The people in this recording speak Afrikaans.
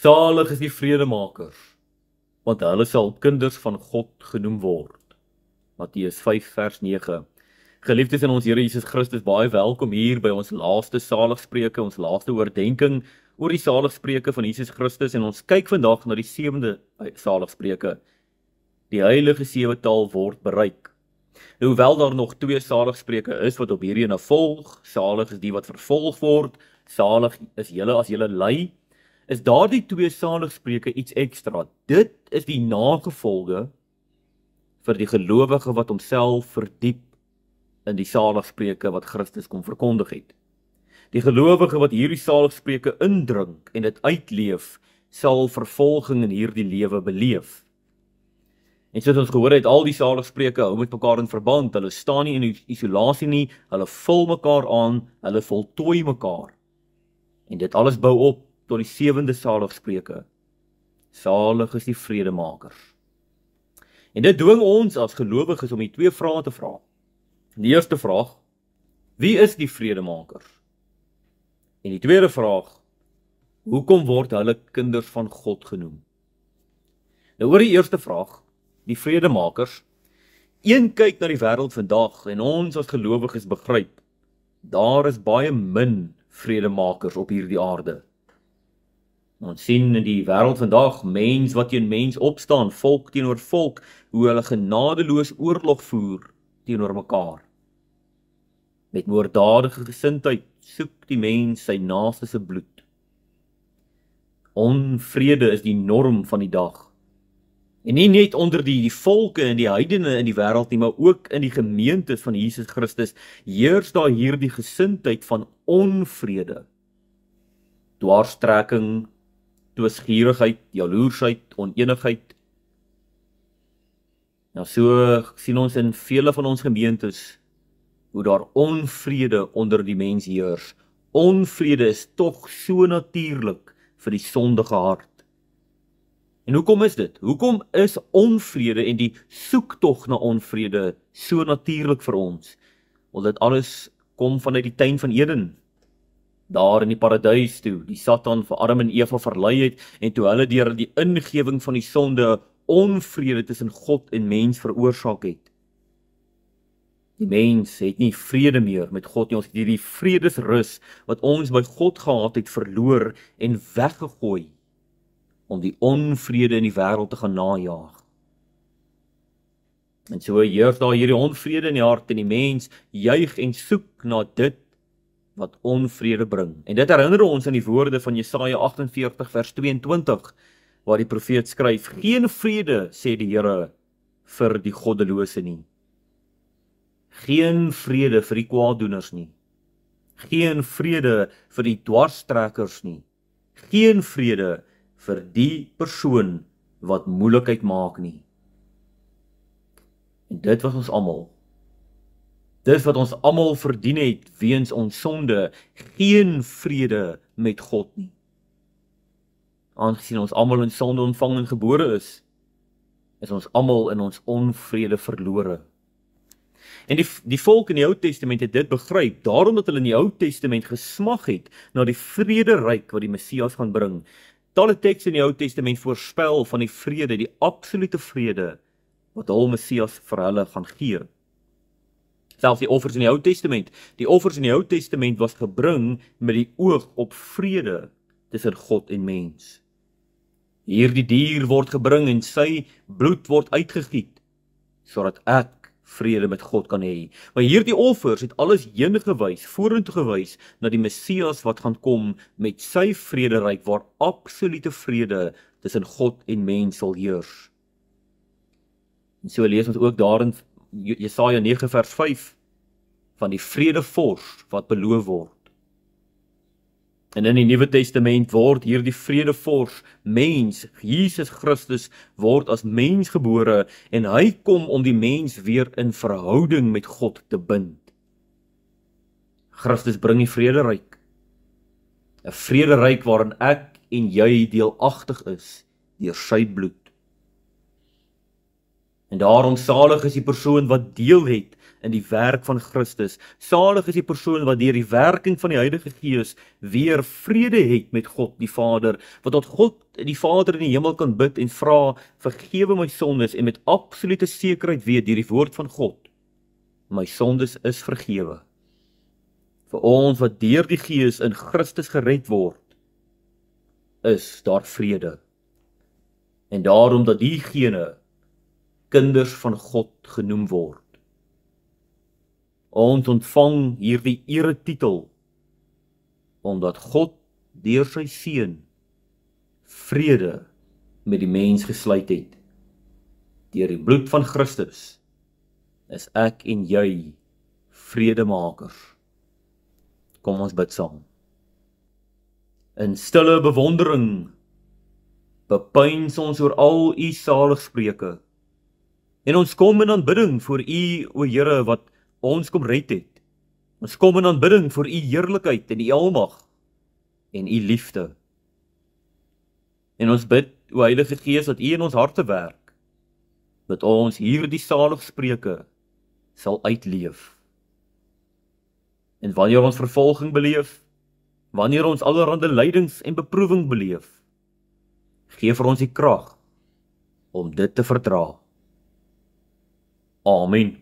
Salig is die vredemakers, want hulle sal kinders van God genoem word. Matteus 5 vers 9. Geliefdes in ons Here Jesus Christus, baie welkom hier by ons laaste saligspreuke, ons laaste oordenking oor die saligspreuke van Jesus Christus, en ons kyk vandag na die 7de saligspreuke. Die heilige 7-tal word bereik. Nou, hoewel daar nog 2 saligspreuke is wat op hierdie ene volg, salig is die wat vervolg word, salig is julle as julle ly, is daardie 2 saligspreuke iets ekstra. Dit is die nagevolge vir die gelowige wat homself verdiep in die saligspreuke wat Christus kom verkondig het. Die gelowige wat hierdie saligspreuke indrink en dit uitleef, sal vervolging in hierdie lewe beleef. En soos ons gehoor het, al die saligspreuke hou met mekaar in verband. Hulle staan nie in isolasie nie, hulle vul mekaar aan, hulle voltooi mekaar. En dit alles bou op tot die 7de saligspreuke. Salig is die vredemakers. En dit dwing ons as gelowiges om die 2 vrae te vra. Die eerste vraag, wie is die vredemakers? En die tweede vraag, hoekom word hulle kinders van God genoem? Nou oor die eerste vraag, die vredemakers, een kyk na die wêreld vandag en ons as gelowiges begryp, daar is baie min vredemakers op hierdie aarde. Ons sien in die wêreld vandag mens wat teen mens opstaan, volk teenoor volk, hoe hulle genadeloos oorlog voer teenoor mekaar. Met moorddadige gesindheid soek die mens sy naaste se bloed. Onvrede is die norm van die dag. En nie net onder die volke en die heidene in die wêreld nie, maar ook in die gemeentes van Jesus Christus heers daar hierdie gesindheid van onvrede. Dwarstrekking, twisgierigheid, jaloersheid, onenigheid. Nou so sien ons in vele van ons gemeentes hoe daar onvrede onder die mens heers. Onvrede is tog so natuurlik vir die sondige hart. En hoekom is dit? Hoekom is onvrede en die soektog na onvrede so natuurlik vir ons? Want dit alles kom vanuit die tuin van Eden. Daar in die paradys toe, die Satan vir Adam en Eva verlei het, en toe hulle deur die ingewing van die sonde onvrede tussen God en mens veroorsaak het. Die mens het nie vrede meer met God nie, ons het hierdie vredesrus wat ons by God gehad het verloor en weggegooi, om die onvrede in die wêreld te gaan najaag. En so heers daar hierdie onvrede in die hart en die mens juig en soek na dit wat onvrede bring. En dit herinner ons aan die woorde van Jesaja 48 vers 22, waar die profeet skryf, geen vrede, sê die Here, vir die goddelose nie. Geen vrede vir die kwaaddoeners nie. Geen vrede vir die dwarstrekkers nie. Geen vrede vir die persoon wat moeilikheid maak nie. En dit was ons almal. Dis wat ons almal verdien het weens ons sonde, geen vrede met God nie. Aangesien ons almal in sonde ontvang en gebore is ons almal in ons onvrede verlore. En die volk in die Ou Testament het dit begryp, daarom dat hulle in die Ou Testament gesmag het na die vrederyk wat die Messias gaan bring. Talle tekste in die Ou Testament voorspel van die vrede, die absolute vrede wat hul Messias vir hulle gaan gee. Selfs die offers in die Ou Testament. Die offers in die Ou Testament was gebring met die oog op vrede tussen God en mens. Hierdie dier word gebring en sy bloed word uitgegiet, sodat ek vrede met God kan hê. Maar hierdie offers het alles heen gewys, vorentoe gewys na die Messias wat gaan kom met sy vrederyk, waar absolute vrede tussen God en mens sal heers. En so lees ons ook daarin Jesaja 9 vers 5 van die vredevors wat beloof word. En in die Nuwe Testament word hierdie vredevors mens, Jesus Christus word as mens gebore en hy kom om die mens weer in verhouding met God te bind. Christus bring die vrederyk. 'n Vrederyk waarin ek en jy deelagtig is deur sy bloed. En daarom salig is die persoon wat deel het in die werk van Christus. Salig is die persoon wat deur die werking van die Heilige Gees weer vrede het met God die Vader, wat tot God die Vader in die hemel kan bid en vra, vergewe my sondes, en met absolute sekerheid weet deur die woord van God, my sondes is vergewe. Vir ons wat deur die Gees in Christus gered word, is daar vrede. En daarom dat diegene kinders van God genoem word. Ons ontvang hierdie eretitel, omdat God deur sy Seun vrede met die mens gesluit het. Deur die bloed van Christus is ek en jy vredemakers. Kom ons bid saam. In stille bewondering bepeins ons oor al u saligspreuke, en ons kom in aanbidding voor u, o Here, wat ons kom red het. Ons kom in aanbidding voor u heerlikheid en u almag en u liefde. En ons bid, o Heilige Gees, dat u in ons harte werk, dat ons hierdie saligspreuke sal uitleef. En wanneer ons vervolging beleef, wanneer ons allerhande lydings en beproewing beleef, gee vir ons die krag om dit te verdra. Amen.